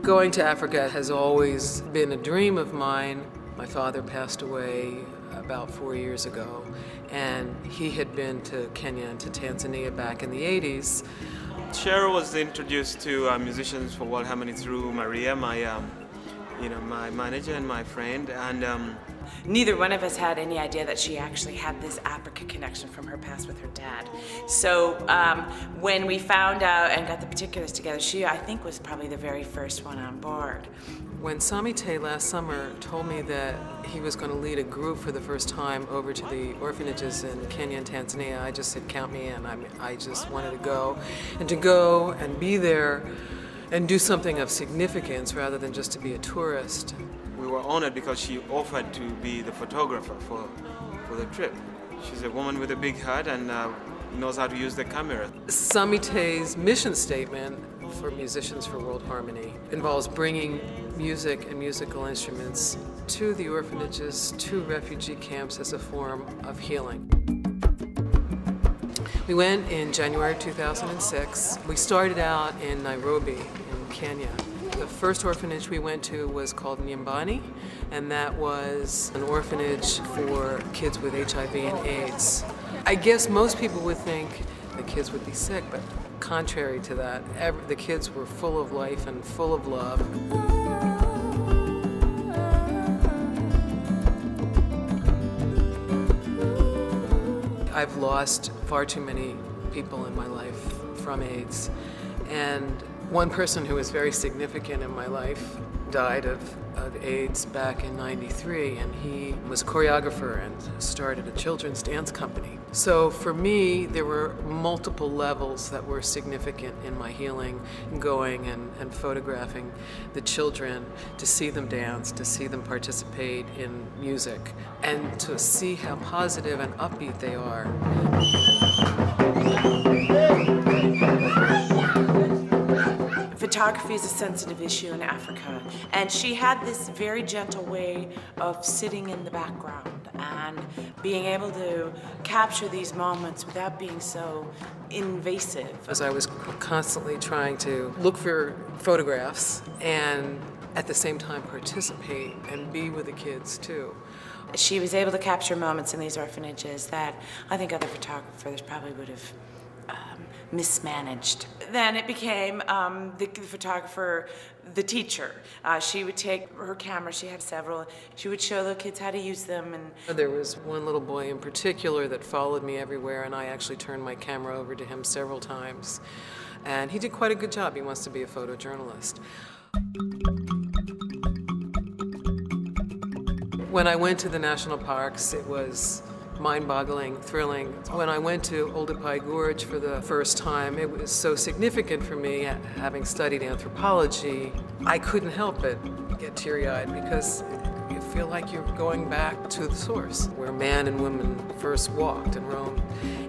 Going to Africa has always been a dream of mine. My father passed away about 4 years ago, and he had been to Kenya and to Tanzania back in the 80s. Sheryl was introduced to Musicians for World Harmony through Maria, my manager and my friend, and neither one of us had any idea that she actually had this Africa connection from her past with her dad. So when we found out and got the particulars together, she, I think, was probably the very first one on board. When Samite last summer told me that he was going to lead a group for the first time over to the orphanages in Kenya and Tanzania, I just said, count me in. I just wanted to go and be there and do something of significance rather than just to be a tourist. We were honored because she offered to be the photographer for the trip. She's a woman with a big heart and knows how to use the camera. Samite's mission statement for Musicians for World Harmony involves bringing music and musical instruments to the orphanages, to refugee camps as a form of healing. We went in January 2006. We started out in Nairobi, in Kenya. The first orphanage we went to was called Nyumbani, and that was an orphanage for kids with HIV and AIDS. I guess most people would think the kids would be sick, but contrary to that, the kids were full of life and full of love. I've lost far too many people in my life from AIDS, and one person who was very significant in my life died of AIDS back in '93, and he was a choreographer and started a children's dance company. So for me, there were multiple levels that were significant in my healing, going and photographing the children, to see them dance, to see them participate in music, and to see how positive and upbeat they are. Photography is a sensitive issue in Africa, and she had this very gentle way of sitting in the background and being able to capture these moments without being so invasive. As I was constantly trying to look for photographs and at the same time participate and be with the kids too. She was able to capture moments in these orphanages that I think other photographers probably would have mismanaged. Then it became the photographer, the teacher. She would take her camera, she had several, she would show the kids how to use them. And there was one little boy in particular that followed me everywhere, and I actually turned my camera over to him several times. And he did quite a good job. He wants to be a photojournalist. When I went to the national parks, it was mind-boggling, thrilling. When I went to Oldupai Gorge for the first time, it was so significant for me, having studied anthropology. I couldn't help but get teary-eyed because you feel like you're going back to the source, where man and woman first walked and roamed.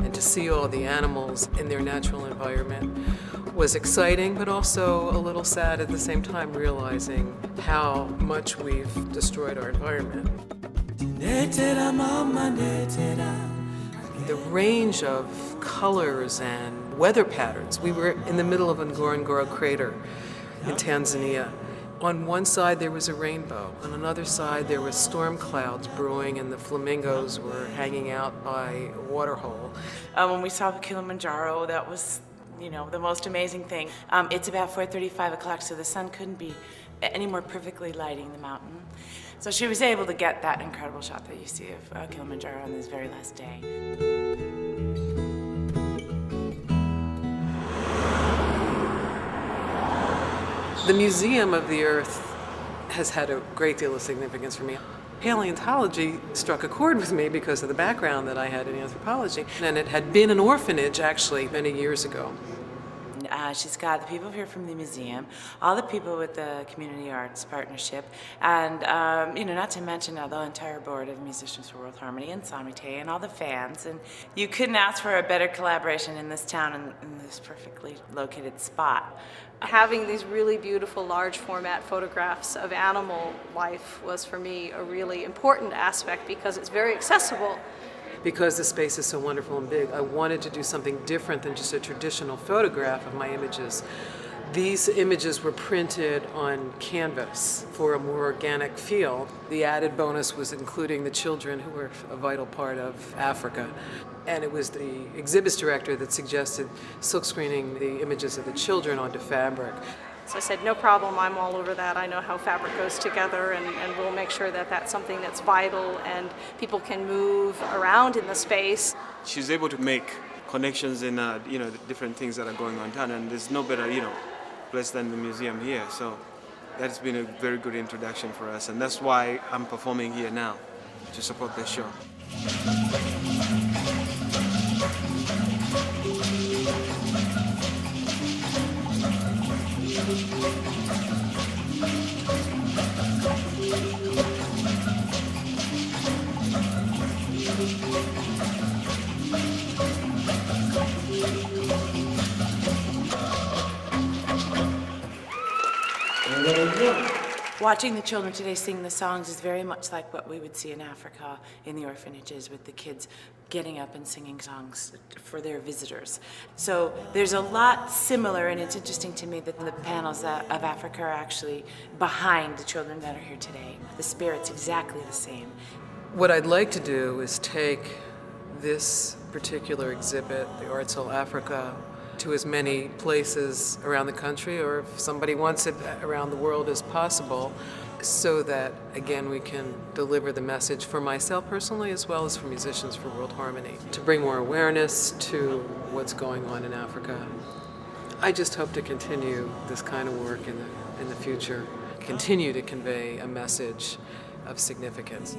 And to see all the animals in their natural environment was exciting, but also a little sad at the same time, realizing how much we've destroyed our environment. The range of colors and weather patterns. We were in the middle of Ngorongoro crater in Tanzania. On one side there was a rainbow, on another side there was storm clouds brewing and the flamingos were hanging out by a waterhole. When we saw the Kilimanjaro, that was, the most amazing thing. It's about 4:35 o'clock, so the sun couldn't be any more perfectly lighting the mountain. So she was able to get that incredible shot that you see of Kilimanjaro on this very last day. The Museum of the Earth has had a great deal of significance for me. Paleontology struck a chord with me because of the background that I had in anthropology. And it had been an orphanage, actually, many years ago. She's got the people here from the museum, all the people with the Community Arts Partnership, and not to mention the entire board of Musicians for World Harmony and Samite and all the fans. And you couldn't ask for a better collaboration in this town and in this perfectly located spot. Having these really beautiful large format photographs of animal life was for me a really important aspect because it's very accessible. Because the space is so wonderful and big, I wanted to do something different than just a traditional photograph of my images. These images were printed on canvas for a more organic feel. The added bonus was including the children, who were a vital part of Africa. And it was the exhibits director that suggested silkscreening the images of the children onto fabric. So I said, no problem, I'm all over that. I know how fabric goes together, and we'll make sure that that's something that's vital and people can move around in the space. She's able to make connections in the different things that are going on town, and there's no better place than the museum here. So that's been a very good introduction for us, and that's why I'm performing here now, to support this show. Watching the children today sing the songs is very much like what we would see in Africa in the orphanages, with the kids getting up and singing songs for their visitors. So there's a lot similar, and it's interesting to me that the panels of Africa are actually behind the children that are here today. The spirit's exactly the same. What I'd like to do is take this particular exhibit, the Art Soul Africa, to as many places around the country, or if somebody wants it, around the world as possible, so that, again, we can deliver the message for myself personally as well as for Musicians for World Harmony, to bring more awareness to what's going on in Africa. I just hope to continue this kind of work in the future, continue to convey a message of significance.